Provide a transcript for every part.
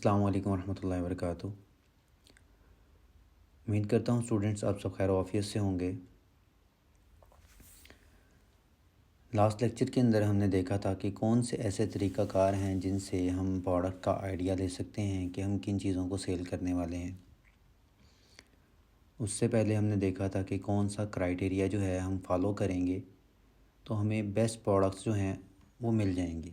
अस्सलाम वालेकुम रहमतुल्लाहि व बरकातुहू। उम्मीद करता हूँ स्टूडेंट्स आप सब खैर आफियत से होंगे। लास्ट लेक्चर के अंदर हमने देखा था कि कौन से ऐसे तरीक़ाकार हैं जिनसे हम प्रोडक्ट का आइडिया ले सकते हैं कि हम किन चीज़ों को सेल करने वाले हैं। उससे पहले हमने देखा था कि कौन सा क्राइटेरिया जो है हम फॉलो करेंगे तो हमें बेस्ट प्रोडक्ट्स जो हैं वो मिल जाएंगे।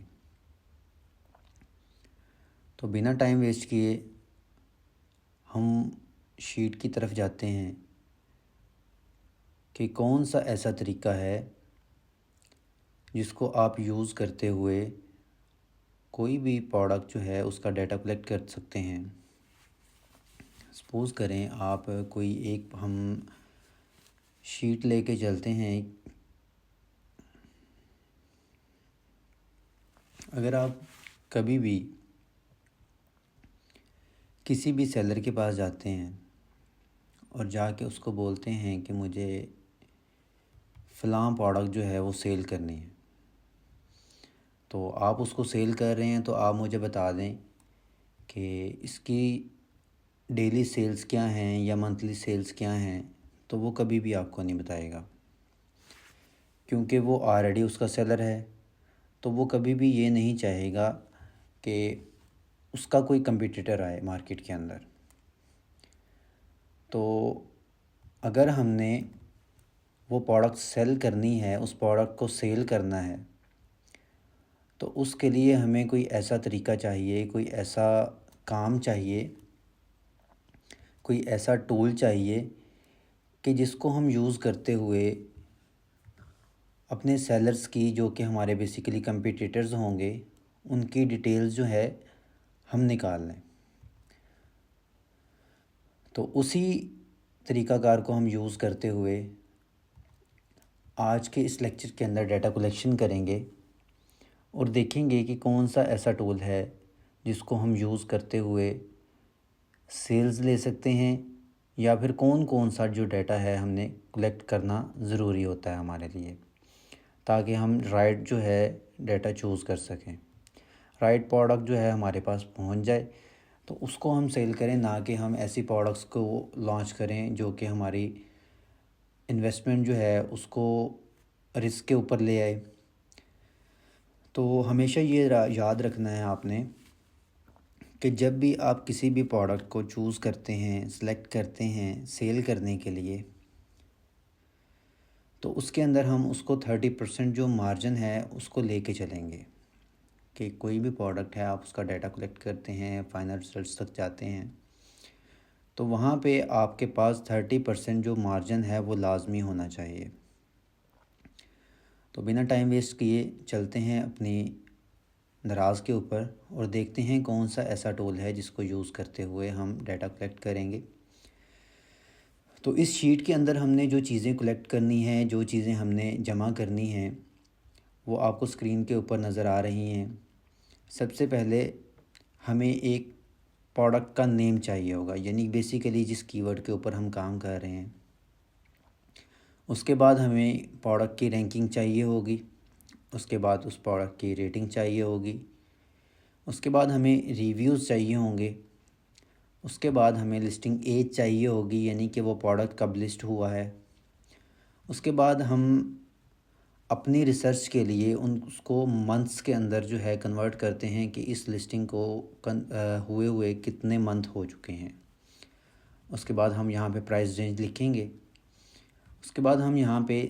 तो बिना टाइम वेस्ट किए हम शीट की तरफ जाते हैं कि कौन सा ऐसा तरीका है जिसको आप यूज़ करते हुए कोई भी प्रोडक्ट जो है उसका डाटा कलेक्ट कर सकते हैं। सपोज़ करें आप कोई एक हम शीट लेके चलते हैं। अगर आप कभी भी किसी भी सेलर के पास जाते हैं और जाके उसको बोलते हैं कि मुझे फ़लाँ प्रोडक्ट जो है वो सेल करनी है, तो आप उसको सेल कर रहे हैं तो आप मुझे बता दें कि इसकी डेली सेल्स क्या हैं या मंथली सेल्स क्या हैं, तो वो कभी भी आपको नहीं बताएगा क्योंकि वो ऑलरेडी उसका सेलर है। तो वो कभी भी ये नहीं चाहेगा कि उसका कोई कंपटीटर आए मार्केट के अंदर। तो अगर हमने वो प्रोडक्ट सेल करनी है, उस प्रोडक्ट को सेल करना है, तो उसके लिए हमें कोई ऐसा तरीका चाहिए, कोई ऐसा काम चाहिए, कोई ऐसा टूल चाहिए कि जिसको हम यूज़ करते हुए अपने सेलर्स की, जो कि हमारे बेसिकली कंपटीटर्स होंगे, उनकी डिटेल्स जो है हम निकाल लें। तो उसी तरीक़ाकार को हम यूज़ करते हुए आज के इस लेक्चर के अंदर डाटा कलेक्शन करेंगे और देखेंगे कि कौन सा ऐसा टूल है जिसको हम यूज़ करते हुए सेल्स ले सकते हैं, या फिर कौन कौन सा जो डाटा है हमने कलेक्ट करना ज़रूरी होता है हमारे लिए, ताकि हम राइट जो है डाटा चूज़ कर सकें, राइट प्रोडक्ट जो है हमारे पास पहुंच जाए तो उसको हम सेल करें, ना कि हम ऐसी प्रोडक्ट्स को लॉन्च करें जो कि हमारी इन्वेस्टमेंट जो है उसको रिस्क के ऊपर ले आए। तो हमेशा ये याद रखना है आपने कि जब भी आप किसी भी प्रोडक्ट को चूज़ करते हैं, सेलेक्ट करते हैं सेल करने के लिए, तो उसके अंदर हम उसको 30% जो मार्जिन है उसको लेके चलेंगे। कि कोई भी प्रोडक्ट है, आप उसका डाटा कलेक्ट करते हैं, फाइनल रिजल्ट्स तक जाते हैं, तो वहाँ पे आपके पास 30% जो मार्जिन है वो लाजमी होना चाहिए। तो बिना टाइम वेस्ट किए चलते हैं अपनी दराज के ऊपर और देखते हैं कौन सा ऐसा टूल है जिसको यूज़ करते हुए हम डाटा कलेक्ट करेंगे। तो इस शीट के अंदर हमने जो चीज़ें कलेक्ट करनी है, जो चीज़ें हमने जमा करनी हैं, वो आपको स्क्रीन के ऊपर नज़र आ रही हैं। सबसे पहले हमें एक प्रोडक्ट का नेम चाहिए होगा, यानी बेसिकली जिस कीवर्ड के ऊपर हम काम कर रहे हैं। उसके बाद हमें प्रोडक्ट की रैंकिंग चाहिए होगी, उसके बाद उस प्रोडक्ट की रेटिंग चाहिए होगी, उसके बाद हमें रिव्यूज़ चाहिए होंगे, उसके बाद हमें लिस्टिंग एज चाहिए होगी, यानी कि वो प्रोडक्ट कब लिस्ट हुआ है। उसके बाद हम अपनी रिसर्च के लिए उसको मंथ्स के अंदर जो है कन्वर्ट करते हैं कि इस लिस्टिंग को हुए हुए कितने मंथ हो चुके हैं। उसके बाद हम यहाँ पे प्राइस रेंज लिखेंगे। उसके बाद हम यहाँ पे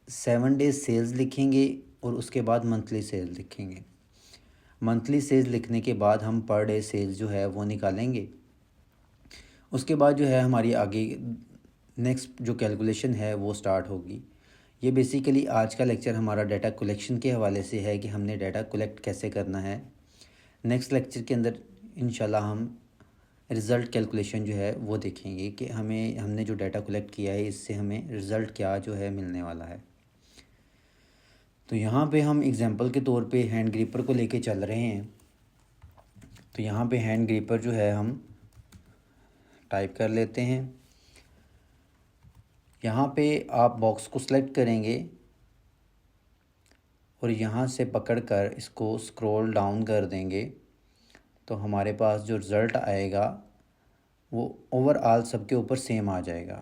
7 डेज़ सेल्स लिखेंगे और उसके बाद मंथली सेल्स लिखेंगे। मंथली सेल्स लिखने के बाद हम पर डे सेल्स जो है वो निकालेंगे। उसके बाद जो है हमारी आगे नेक्स्ट जो कैलकुलेशन है वो स्टार्ट होगी। ये बेसिकली आज का लेक्चर हमारा डाटा कलेक्शन के हवाले से है कि हमने डाटा कलेक्ट कैसे करना है। नेक्स्ट लेक्चर के अंदर इंशाल्लाह हम रिज़ल्ट कैलकुलेशन जो है वो देखेंगे कि हमने जो डाटा कलेक्ट किया है इससे हमें रिज़ल्ट क्या जो है मिलने वाला है। तो यहाँ पे हम एग्ज़ाम्पल के तौर पे हैंड ग्रिपर को लेके चल रहे हैं। तो यहाँ पे हैंड ग्रिपर जो है हम टाइप कर लेते हैं। यहाँ पे आप बॉक्स को सिलेक्ट करेंगे और यहाँ से पकड़कर इसको स्क्रॉल डाउन कर देंगे तो हमारे पास जो रिज़ल्ट आएगा वो ओवरऑल सबके ऊपर सेम आ जाएगा।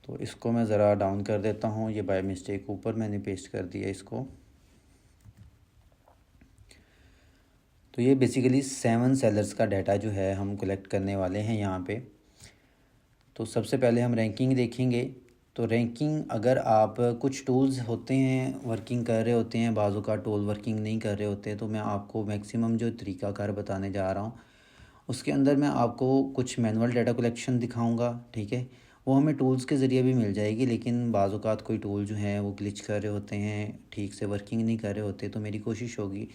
तो इसको मैं ज़रा डाउन कर देता हूँ, ये बाय मिस्टेक ऊपर मैंने पेस्ट कर दिया इसको। तो ये बेसिकली 7 सेलर्स का डाटा जो है हम कलेक्ट करने वाले हैं यहाँ पे। तो सबसे पहले हम रैंकिंग देखेंगे। तो रैंकिंग, अगर आप कुछ टूल्स होते हैं वर्किंग कर रहे होते हैं, बाज़ों का टूल वर्किंग नहीं कर रहे होते, तो मैं आपको मैक्सिमम जो तरीक़ाकार बताने जा रहा हूँ उसके अंदर मैं आपको कुछ मैनुअल डाटा कलेक्शन दिखाऊंगा, ठीक है। वो हमें टूल्स के ज़रिए भी मिल जाएगी, लेकिन बाज़ औक़ात कोई टूल जो है वो ग्लिच कर रहे होते हैं, ठीक से वर्किंग नहीं कर रहे होते। तो मेरी कोशिश होगी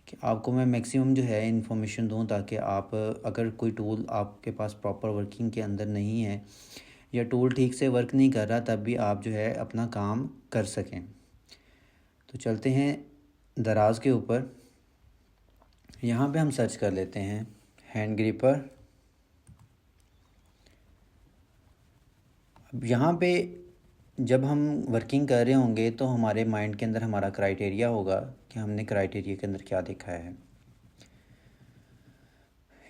कि आपको मैं मैक्सिमम जो है इन्फॉर्मेशन दूं, ताकि आप, अगर कोई टूल आपके पास प्रॉपर वर्किंग के अंदर नहीं है या टूल ठीक से वर्क नहीं कर रहा, तब भी आप जो है अपना काम कर सकें। तो चलते हैं दराज के ऊपर। यहाँ पे हम सर्च कर लेते हैं हैंड ग्रिपर। अब यहाँ पे जब हम वर्किंग कर रहे होंगे तो हमारे माइंड के अंदर हमारा क्राइटेरिया होगा कि हमने क्राइटेरिया के अंदर क्या देखा है।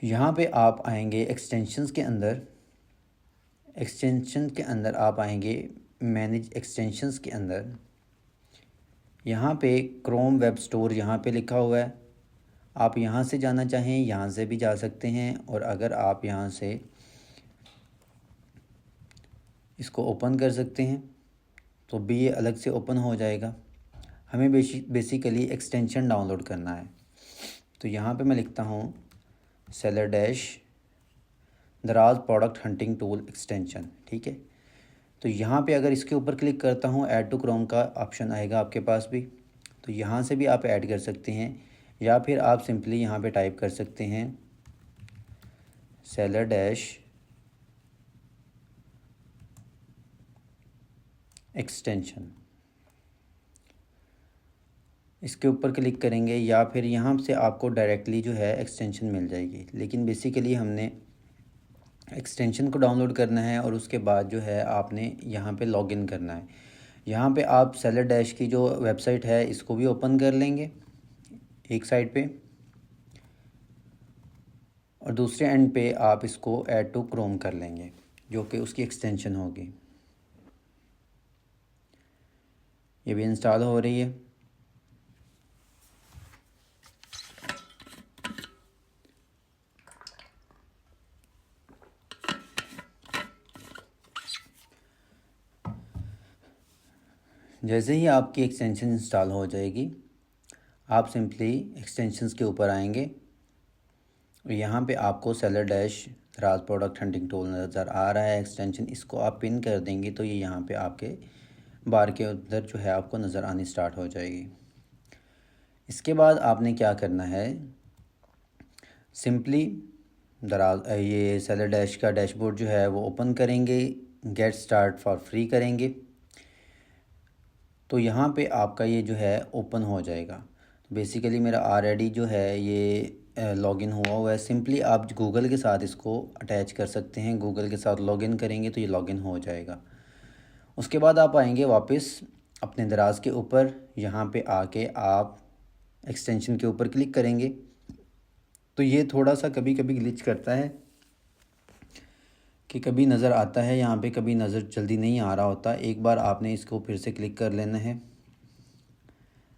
यहाँ पे आप आएंगे एक्सटेंशंस के अंदर। एक्सटेंशन के अंदर आप आएंगे मैनेज एक्सटेंशंस के अंदर। यहाँ पे क्रोम वेब स्टोर यहाँ पे लिखा हुआ है। आप यहाँ से जाना चाहें यहाँ से भी जा सकते हैं, और अगर आप यहाँ से इसको ओपन कर सकते हैं तो भी ये अलग से ओपन हो जाएगा। हमें बेसिकली एक्सटेंशन डाउनलोड करना है। तो यहाँ पे मैं लिखता हूँ सेलर डैश दराज प्रोडक्ट हंटिंग टूल एक्सटेंशन, ठीक है। तो यहाँ पे अगर इसके ऊपर क्लिक करता हूँ, ऐड टू क्रोम का ऑप्शन आएगा आपके पास भी। तो यहाँ से भी आप ऐड कर सकते हैं, या फिर आप सिंपली यहाँ पे टाइप कर सकते हैं सेलर डैश एक्सटेंशन। इसके ऊपर क्लिक करेंगे या फिर यहाँ से आपको डायरेक्टली जो है एक्सटेंशन मिल जाएगी। लेकिन बेसिकली हमने एक्सटेंशन को डाउनलोड करना है और उसके बाद जो है आपने यहाँ पे लॉगिन करना है। यहाँ पे आप सेलर डैश की जो वेबसाइट है इसको भी ओपन कर लेंगे एक साइड पे, और दूसरे एंड पे आप इसको ऐड टू क्रोम कर लेंगे, जो कि उसकी एक्सटेंशन होगी। ये भी इंस्टॉल हो रही है। जैसे ही आपकी एक्सटेंशन इंस्टॉल हो जाएगी, आप सिंपली एक्सटेंशंस के ऊपर आएंगे और यहाँ पे आपको सेलर डैश दराज प्रोडक्ट हंटिंग टूल नज़र आ रहा है एक्सटेंशन। इसको आप पिन कर देंगे तो ये यहाँ पे आपके बार के अंदर जो है आपको नज़र आनी स्टार्ट हो जाएगी। इसके बाद आपने क्या करना है, सिंपली दराज ये सेलर डैश का डैशबोर्ड जो है वो ओपन करेंगे, गेट स्टार्ट फॉर फ्री करेंगे। तो यहाँ पे आपका ये जो है ओपन हो जाएगा। तो बेसिकली मेरा ऑलरेडी जो है ये लॉगिन हुआ है। सिंपली आप गूगल के साथ इसको अटैच कर सकते हैं, गूगल के साथ लॉगिन करेंगे तो ये लॉगिन हो जाएगा। उसके बाद आप आएंगे वापस अपने दराज के ऊपर। यहाँ पे आके आप एक्सटेंशन के ऊपर क्लिक करेंगे तो ये थोड़ा सा कभी कभी ग्लिच करता है कि कभी नज़र आता है यहाँ पे, कभी नज़र जल्दी नहीं आ रहा होता। एक बार आपने इसको फिर से क्लिक कर लेना है।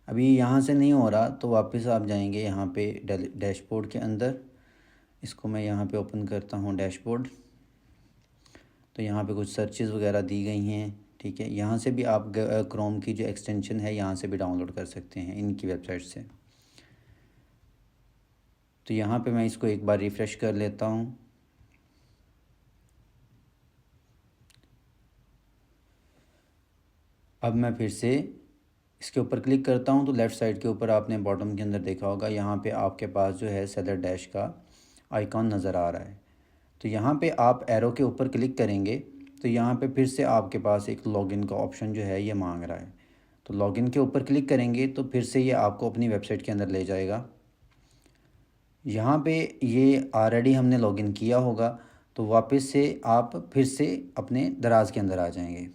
अभी यहाँ से नहीं हो रहा तो वापस आप जाएंगे यहाँ पे डैशबोर्ड के अंदर। इसको मैं यहाँ पे ओपन करता हूँ डैशबोर्ड। तो यहाँ पे कुछ सर्चेस वगैरह दी गई हैं, ठीक है। यहाँ से भी आप क्रोम की जो एक्सटेंशन है यहाँ से भी डाउनलोड कर सकते हैं इनकी वेबसाइट से। तो यहाँ पे मैं इसको एक बार रिफ़्रेश कर लेता हूँ। अब मैं फिर से इसके ऊपर क्लिक करता हूँ तो लेफ़्ट साइड के ऊपर आपने बॉटम के अंदर देखा होगा, यहाँ पे आपके पास जो है सेलर डैश का आइकॉन नज़र आ रहा है। तो यहाँ पे आप एरो के ऊपर क्लिक करेंगे तो यहाँ पे फिर से आपके पास एक लॉगिन का ऑप्शन जो है ये मांग रहा है। तो लॉगिन के ऊपर क्लिक करेंगे तो फिर से ये आपको अपनी वेबसाइट के अंदर ले जाएगा। यहाँ पे ये ऑलरेडी हमने लॉगिन किया होगा, तो वापस से आप फिर से अपने दराज के अंदर आ जाएंगे,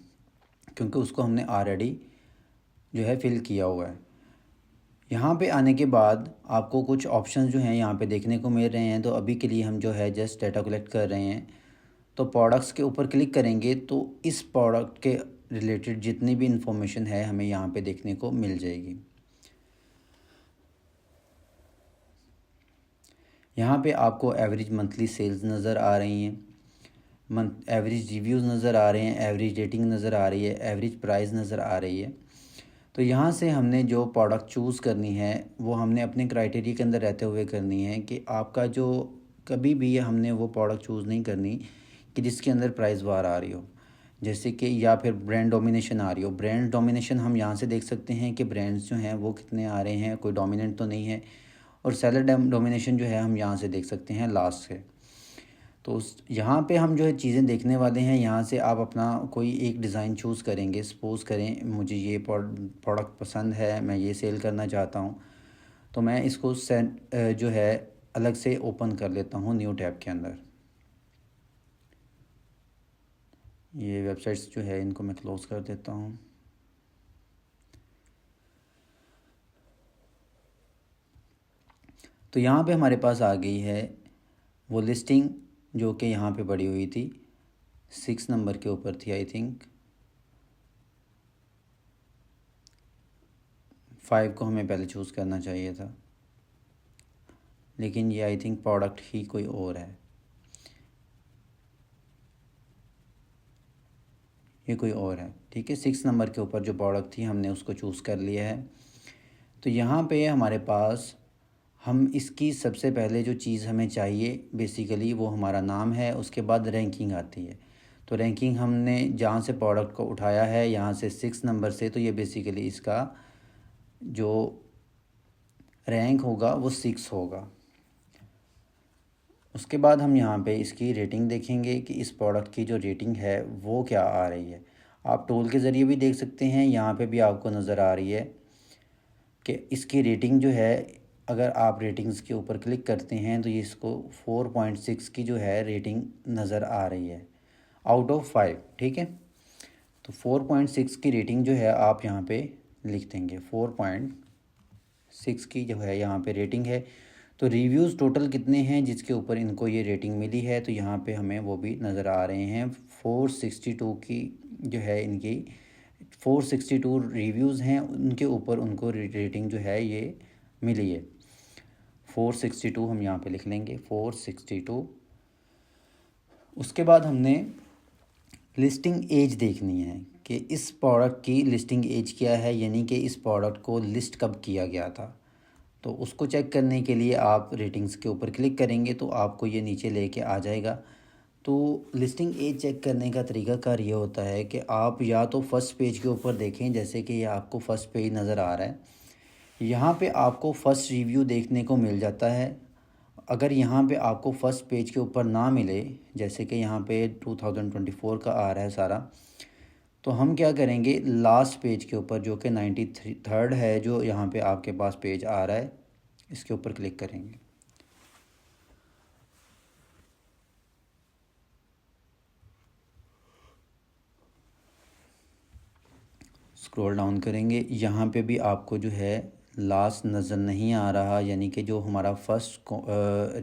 क्योंकि उसको हमने ऑलरेडी जो है फ़िल किया हुआ है। यहाँ पे आने के बाद आपको कुछ ऑप्शंस जो हैं यहाँ पे देखने को मिल रहे हैं। तो अभी के लिए हम जो है जस्ट डाटा कलेक्ट कर रहे हैं। तो प्रोडक्ट्स के ऊपर क्लिक करेंगे तो इस प्रोडक्ट के रिलेटेड जितनी भी इंफॉर्मेशन है हमें यहाँ पे देखने को मिल जाएगी। यहाँ पे आपको एवरेज मंथली सेल्स नज़र आ रही हैं, एवरेज रिव्यूज़ नज़र आ रहे हैं, एवरेज रेटिंग नज़र आ रही है, एवरेज प्राइस नज़र आ रही है। तो यहाँ से हमने जो प्रोडक्ट चूज़ करनी है वो हमने अपने क्राइटेरिया के अंदर रहते हुए करनी है कि आपका जो कभी भी हमने वो प्रोडक्ट चूज़ नहीं करनी कि जिसके अंदर प्राइस वार आ रही हो, जैसे कि या फिर ब्रांड डोमिनेशन आ रही हो। ब्रांड डोमिनेशन हम यहाँ से देख सकते हैं कि ब्रांड्स जो हैं वो कितने आ रहे हैं, कोई डोमिनेंट तो नहीं है। और सेलर डोमिनेशन जो है हम यहाँ से देख सकते हैं लास्ट से। तो यहाँ पे हम जो है चीज़ें देखने वाले हैं। यहाँ से आप अपना कोई एक डिज़ाइन चूज़ करेंगे। सपोज़ करें मुझे ये प्रोडक्ट पसंद है, मैं ये सेल करना चाहता हूँ, तो मैं इसको जो है अलग से ओपन कर लेता हूँ न्यू टैब के अंदर। ये वेबसाइट्स जो है इनको मैं क्लोज़ कर देता हूँ। तो यहाँ पे हमारे पास आ गई है वो लिस्टिंग जो कि यहाँ पे पड़ी हुई थी, 6 नंबर के ऊपर थी आई थिंक। 5 को हमें पहले चूज़ करना चाहिए था, लेकिन ये आई थिंक प्रोडक्ट ही कोई और है, ये कोई और है। ठीक है, 6 नंबर के ऊपर जो प्रोडक्ट थी हमने उसको चूज़ कर लिया है। तो यहाँ पे हमारे पास हम इसकी सबसे पहले जो चीज़ हमें चाहिए बेसिकली वो हमारा नाम है, उसके बाद रैंकिंग आती है। तो रैंकिंग हमने जहाँ से प्रोडक्ट को उठाया है यहाँ से 6 नंबर से, तो ये बेसिकली इसका जो रैंक होगा वो 6 होगा। उसके बाद हम यहाँ पे इसकी रेटिंग देखेंगे कि इस प्रोडक्ट की जो रेटिंग है वो क्या आ रही है। आप टूल के ज़रिए भी देख सकते हैं, यहाँ पे भी आपको नज़र आ रही है कि इसकी रेटिंग जो है, अगर आप रेटिंग्स के ऊपर क्लिक करते हैं तो ये इसको 4.6 की जो है रेटिंग नज़र आ रही है आउट ऑफ 5। ठीक है, तो 4.6 की रेटिंग जो है आप यहाँ पे लिख देंगे। 4.6 की जो है यहाँ पे रेटिंग है। तो रिव्यूज़ टोटल कितने हैं जिसके ऊपर इनको ये रेटिंग मिली है, तो यहाँ पे हमें वो भी नज़र आ रहे हैं। 462 की जो है इनकी 462 रिव्यूज़ हैं, उनके ऊपर उनको रेटिंग जो है ये मिली है 462। हम यहाँ पे लिख लेंगे 462। उसके बाद हमने लिस्टिंग एज देखनी है कि इस प्रोडक्ट की लिस्टिंग एज क्या है, यानी कि इस प्रोडक्ट को लिस्ट कब किया गया था। तो उसको चेक करने के लिए आप रेटिंग्स के ऊपर क्लिक करेंगे तो आपको ये नीचे लेके आ जाएगा। तो लिस्टिंग एज चेक करने का तरीकाकार ये होता है कि आप या तो फर्स्ट पेज के ऊपर देखें, जैसे कि ये आपको फर्स्ट पेज नज़र आ रहा है, यहाँ पे आपको फ़र्स्ट रिव्यू देखने को मिल जाता है। अगर यहाँ पे आपको फ़र्स्ट पेज के ऊपर ना मिले, जैसे कि यहाँ पे 2024 का आ रहा है सारा, तो हम क्या करेंगे लास्ट पेज के ऊपर जो कि 93rd है, जो यहाँ पे आपके पास पेज आ रहा है, इसके ऊपर क्लिक करेंगे। स्क्रॉल डाउन करेंगे, यहाँ पे भी आपको जो है लास्ट नज़र नहीं आ रहा, यानी कि जो हमारा फ़र्स्ट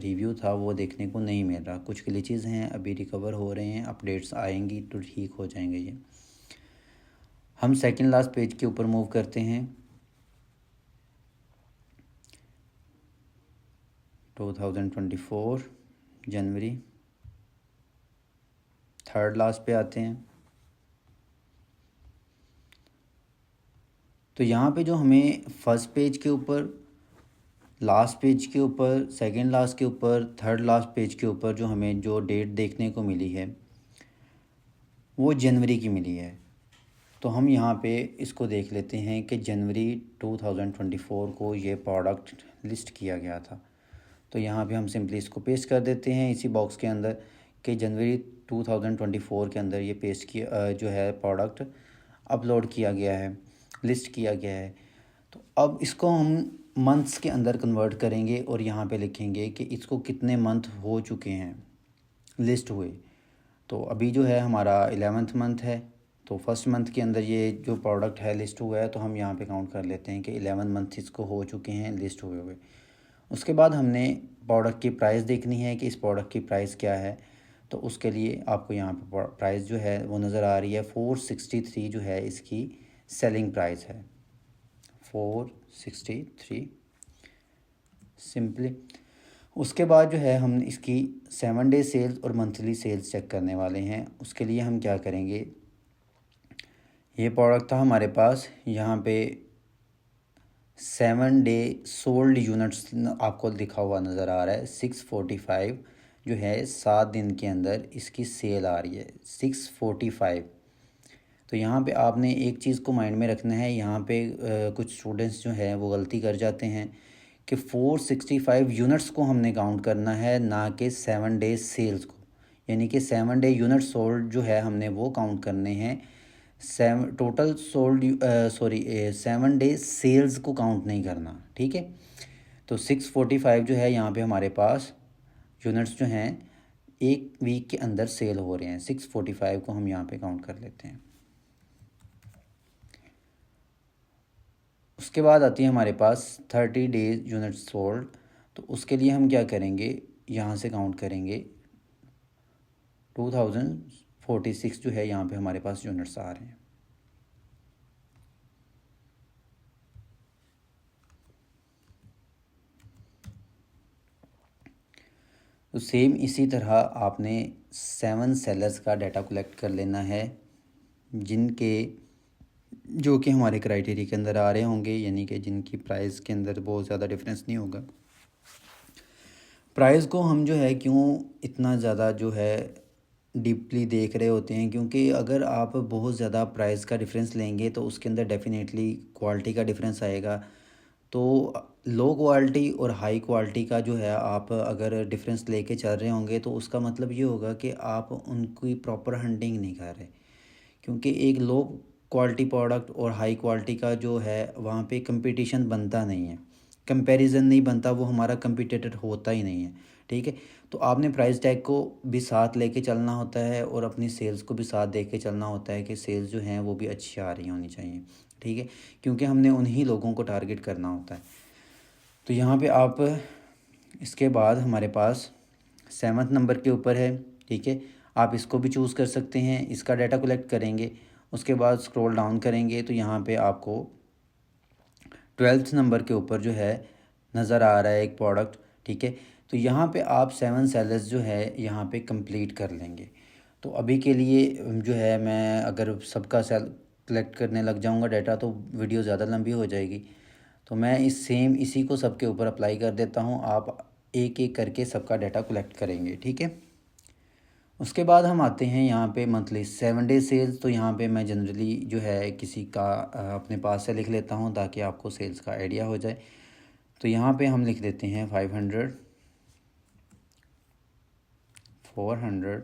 रिव्यू था वो देखने को नहीं मिल रहा। कुछ ग्लिचेस हैं, अभी रिकवर हो रहे हैं, अपडेट्स आएंगी तो ठीक हो जाएंगे ये। हम सेकंड लास्ट पेज के ऊपर मूव करते हैं। 2024 जनवरी, थर्ड लास्ट पे आते हैं। तो यहाँ पे जो हमें फर्स्ट पेज के ऊपर, लास्ट पेज के ऊपर, सेकंड लास्ट के ऊपर, थर्ड लास्ट पेज के ऊपर जो हमें जो डेट देखने को मिली है वो जनवरी की मिली है। तो हम यहाँ पे इसको देख लेते हैं कि जनवरी 2024 को ये प्रोडक्ट लिस्ट किया गया था। तो यहाँ पे हम सिंपली इसको पेस्ट कर देते हैं इसी बॉक्स के अंदर कि जनवरी 2024 के अंदर ये पेस्ट किया जो है प्रोडक्ट अपलोड किया गया है, लिस्ट किया गया है। तो अब इसको हम मंथ्स के अंदर कन्वर्ट करेंगे और यहाँ पे लिखेंगे कि इसको कितने मंथ हो चुके हैं लिस्ट हुए। तो अभी जो है हमारा 11th मंथ है, तो फर्स्ट मंथ के अंदर ये जो प्रोडक्ट है लिस्ट हुआ है, तो हम यहाँ पे काउंट कर लेते हैं कि 11 मंथ इसको हो चुके हैं लिस्ट हुए हुए। उसके बाद हमने प्रोडक्ट की प्राइस देखनी है कि इस प्रोडक्ट की प्राइस क्या है। तो उसके लिए आपको यहाँ पे प्राइस जो है वो नज़र आ रही है 463 जो है इसकी सेलिंग प्राइस है, 463 सिंपली। उसके बाद जो है हम इसकी 7 डे सेल्स और मंथली सेल्स चेक करने वाले हैं। उसके लिए हम क्या करेंगे, ये प्रोडक्ट था हमारे पास, यहाँ पे 7 डे सोल्ड यूनिट्स आपको लिखा हुआ नज़र आ रहा है। 645 जो है 7 दिन के अंदर इसकी सेल आ रही है, 645। तो यहाँ पे आपने एक चीज़ को माइंड में रखना है, यहाँ पे कुछ स्टूडेंट्स जो हैं वो गलती कर जाते हैं कि 465 यूनिट्स को हमने काउंट करना है, ना कि 7 डे सेल्स को। यानी कि 7 डे यूनिट सोल्ड जो है हमने वो काउंट करने हैं, टोटल सोल्ड 7 डे सेल्स को काउंट नहीं करना, ठीक है। तो 645 जो है यहाँ पे हमारे पास यूनिट्स जो हैं एक वीक के अंदर सेल हो रहे हैं, 645 को हम यहाँ पे काउंट कर लेते हैं। उसके बाद आती है हमारे पास 30 डेज यूनिट सोल्ड। तो उसके लिए हम क्या करेंगे, यहाँ से काउंट करेंगे 2046 जो है यहाँ पे हमारे पास यूनिट्स आ रहे हैं। तो सेम इसी तरह आपने 7 सेलर्स का डाटा कलेक्ट कर लेना है, जिनके जो कि हमारे क्राइटेरिया के अंदर आ रहे होंगे, यानी कि जिनकी प्राइस के अंदर बहुत ज़्यादा डिफरेंस नहीं होगा। प्राइस को हम जो है क्यों इतना ज़्यादा जो है डीपली देख रहे होते हैं, क्योंकि अगर आप बहुत ज़्यादा प्राइस का डिफरेंस लेंगे तो उसके अंदर डेफिनेटली क्वालिटी का डिफरेंस आएगा। तो लो क्वालिटी और हाई क्वालिटी का जो है आप अगर डिफरेंस लेके चल रहे होंगे तो उसका मतलब ये होगा कि आप उनकी प्रॉपर हंटिंग नहीं कर रहे, क्योंकि एक लो क्वालिटी प्रोडक्ट और हाई क्वालिटी का जो है वहाँ पे कंपटीशन बनता नहीं है, कंपैरिजन नहीं बनता, वो हमारा कंपटीटर होता ही नहीं है, ठीक है। तो आपने प्राइस टैग को भी साथ लेके चलना होता है और अपनी सेल्स को भी साथ देख के चलना होता है कि सेल्स जो हैं वो भी अच्छी आ रही होनी चाहिए, ठीक है, क्योंकि हमने उन्हीं लोगों को टारगेट करना होता है। तो यहाँ पे आप इसके बाद हमारे पास 7th नंबर के ऊपर है, ठीक है, आप इसको भी चूज़ कर सकते हैं। इसका डाटा कलेक्ट करेंगे, उसके बाद स्क्रॉल डाउन करेंगे तो यहाँ पे आपको 12th नंबर के ऊपर जो है नज़र आ रहा है एक प्रोडक्ट, ठीक है। तो यहाँ पे आप 7 सेलर्स जो है यहाँ पे कंप्लीट कर लेंगे। तो अभी के लिए जो है मैं अगर सबका सेल कलेक्ट करने लग जाऊँगा डाटा तो वीडियो ज़्यादा लंबी हो जाएगी, तो मैं इसी को सबके ऊपर अप्लाई कर देता हूँ। आप एक एक करके सबका डाटा कलेक्ट करेंगे, ठीक है। उसके बाद हम आते हैं यहाँ पे मंथली 7 डे सेल्स। तो यहाँ पे मैं जनरली जो है किसी का अपने पास से लिख लेता हूँ ताकि आपको सेल्स का आइडिया हो जाए। तो यहाँ पे हम लिख देते हैं 500, 400,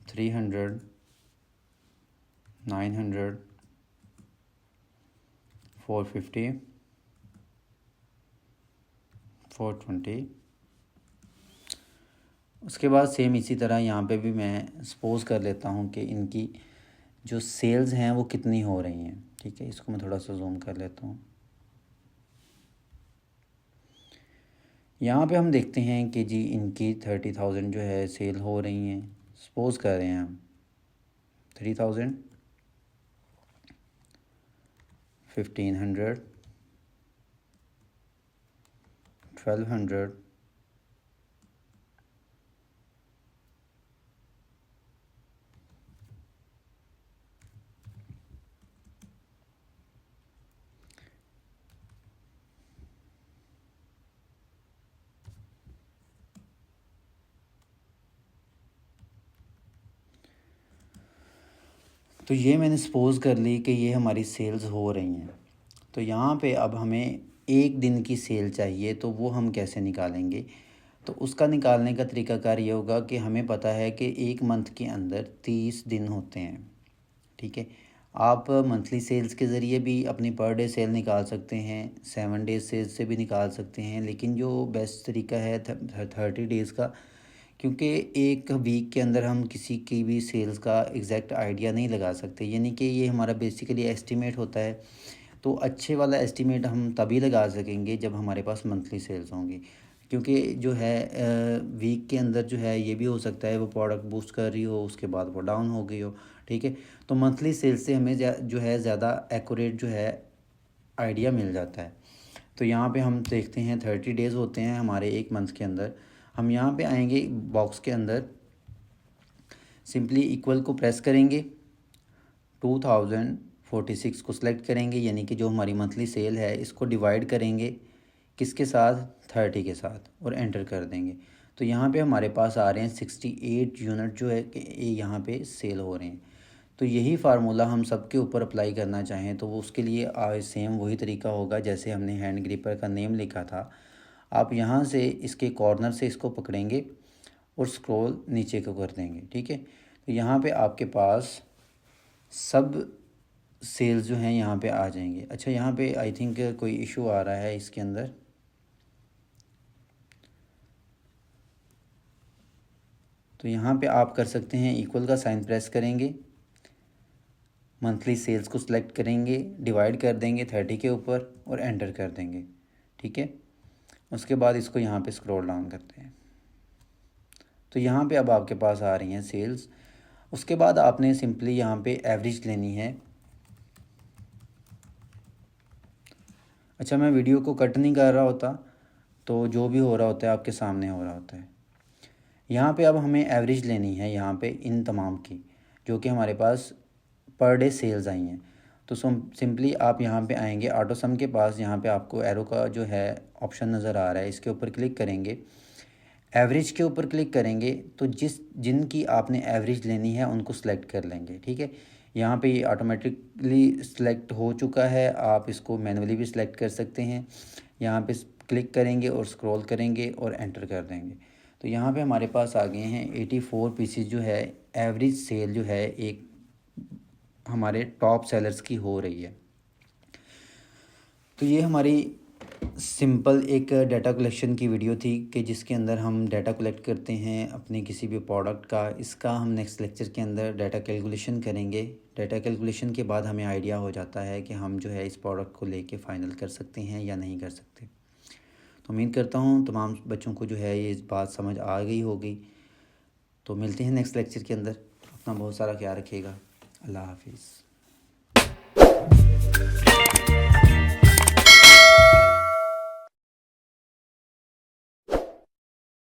300, 900, 450, 420। उसके बाद सेम इसी तरह यहाँ पे भी मैं सपोज़ कर लेता हूँ कि इनकी जो सेल्स हैं वो कितनी हो रही हैं, ठीक है। इसको मैं थोड़ा सा जूम कर लेता हूँ। यहाँ पे हम देखते हैं कि जी इनकी 30,000 जो है सेल हो रही हैं। सपोज़ कर रहे हैं हम 3,000, 1,500, 1,200, तो ये मैंने सपोज़ कर ली कि ये हमारी सेल्स हो रही हैं। तो यहाँ पे अब हमें एक दिन की सेल चाहिए, तो वो हम कैसे निकालेंगे। तो उसका निकालने का तरीकाकार ये होगा कि हमें पता है कि एक मंथ के अंदर 30 दिन होते हैं, ठीक है। आप मंथली सेल्स के ज़रिए भी अपनी पर डे सेल निकाल सकते हैं, 7 डेज सेल्स से भी निकाल सकते हैं, लेकिन जो बेस्ट तरीका है 30 डेज़ का, क्योंकि एक वीक के अंदर हम किसी की भी सेल्स का एग्जैक्ट आइडिया नहीं लगा सकते, यानी कि ये हमारा बेसिकली एस्टिमेट होता है। तो अच्छे वाला एस्टिमेट हम तभी लगा सकेंगे जब हमारे पास मंथली सेल्स होंगी, क्योंकि जो है वीक के अंदर जो है ये भी हो सकता है वो प्रोडक्ट बूस्ट कर रही हो, उसके बाद वो डाउन हो गई हो, ठीक है। तो मंथली सेल्स से हमें जो है ज़्यादा एक्यूरेट जो है आइडिया मिल जाता है। तो यहाँ पे हम देखते हैं 30 डेज़ होते हैं हमारे एक मंथ के अंदर। हम यहाँ पे आएंगे बॉक्स के अंदर, सिंपली इक्वल को प्रेस करेंगे, 2046 को सिलेक्ट करेंगे, यानी कि जो हमारी मंथली सेल है इसको डिवाइड करेंगे किसके साथ, 30 के साथ, और एंटर कर देंगे। तो यहाँ पे हमारे पास आ रहे हैं 68 यूनिट जो है कि यहाँ पे सेल हो रहे हैं। तो यही फार्मूला हम सब के ऊपर अप्लाई करना चाहें तो वो उसके लिए सेम वही तरीका होगा जैसे हमने हैंड ग्रिपर का नेम लिखा था। आप यहाँ से इसके कॉर्नर से इसको पकड़ेंगे और स्क्रॉल नीचे को कर देंगे, ठीक है। तो यहाँ पे आपके पास सब सेल्स जो हैं यहाँ पे आ जाएंगे। अच्छा, यहाँ पे आई थिंक कोई इशू आ रहा है इसके अंदर। तो यहाँ पे आप कर सकते हैं इक्वल का साइन प्रेस करेंगे, मंथली सेल्स को सिलेक्ट करेंगे, डिवाइड कर देंगे 30 के ऊपर और एंटर कर देंगे, ठीक है। उसके बाद इसको यहाँ पे स्क्रॉल डाउन करते हैं। तो यहाँ पे अब आपके पास आ रही हैं सेल्स। उसके बाद आपने सिंपली यहाँ पे एवरेज लेनी है। अच्छा, मैं वीडियो को कट नहीं कर रहा होता, तो जो भी हो रहा होता है आपके सामने हो रहा होता है। यहाँ पे अब हमें एवरेज लेनी है यहाँ पे इन तमाम की, जो कि हमारे पास पर डे सेल्स आई हैं। तो सिंपली आप यहाँ पे आएंगे ऑटो सम के पास, यहाँ पे आपको एरो का जो है ऑप्शन नज़र आ रहा है, इसके ऊपर क्लिक करेंगे, एवरेज के ऊपर क्लिक करेंगे तो जिनकी आपने एवरेज लेनी है उनको सेलेक्ट कर लेंगे, ठीक है। यहाँ पे ये ऑटोमेटिकली सिलेक्ट हो चुका है, आप इसको मैनुअली भी सिलेक्ट कर सकते हैं। यहाँ पे क्लिक करेंगे और स्क्रॉल करेंगे और एंटर कर देंगे। तो यहाँ पे हमारे पास आ गए हैं 84 पीसीज जो है एवरेज सेल जो है एक हमारे टॉप सेलर्स की हो रही है। तो ये हमारी सिंपल एक डाटा कलेक्शन की वीडियो थी कि जिसके अंदर हम डाटा कलेक्ट करते हैं अपने किसी भी प्रोडक्ट का। इसका हम नेक्स्ट लेक्चर के अंदर डाटा कैलकुलेशन करेंगे। डाटा कैलकुलेशन के बाद हमें आइडिया हो जाता है कि हम जो है इस प्रोडक्ट को लेके फ़ाइनल कर सकते हैं या नहीं कर सकते। तो उम्मीद करता हूँ तमाम बच्चों को जो है ये इस बात समझ आ गई होगी। तो मिलते हैं नेक्स्ट लेक्चर के अंदर। अपना बहुत सारा ख्याल रखिएगा। अल्लाह हाफिज़।